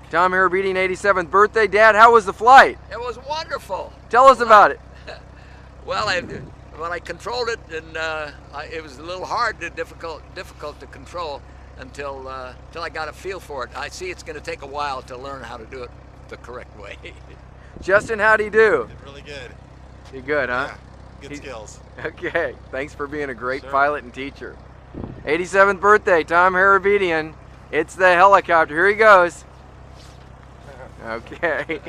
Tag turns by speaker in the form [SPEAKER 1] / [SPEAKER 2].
[SPEAKER 1] Tom Hairabedian, 87th birthday. Dad, how was the flight?
[SPEAKER 2] It was wonderful.
[SPEAKER 1] Tell us about it.
[SPEAKER 2] Well, when I controlled it, and it was a little hard, difficult to control until I got a feel for it. I see it's going to take a while to learn how to do it the correct way.
[SPEAKER 1] Justin, how'd he do?
[SPEAKER 3] Did really good.
[SPEAKER 1] You're good, huh?
[SPEAKER 3] Yeah, good skills.
[SPEAKER 1] Okay, thanks for being a great pilot and teacher. 87th birthday, Tom Hairabedian. It's the helicopter. Here he goes. Okay.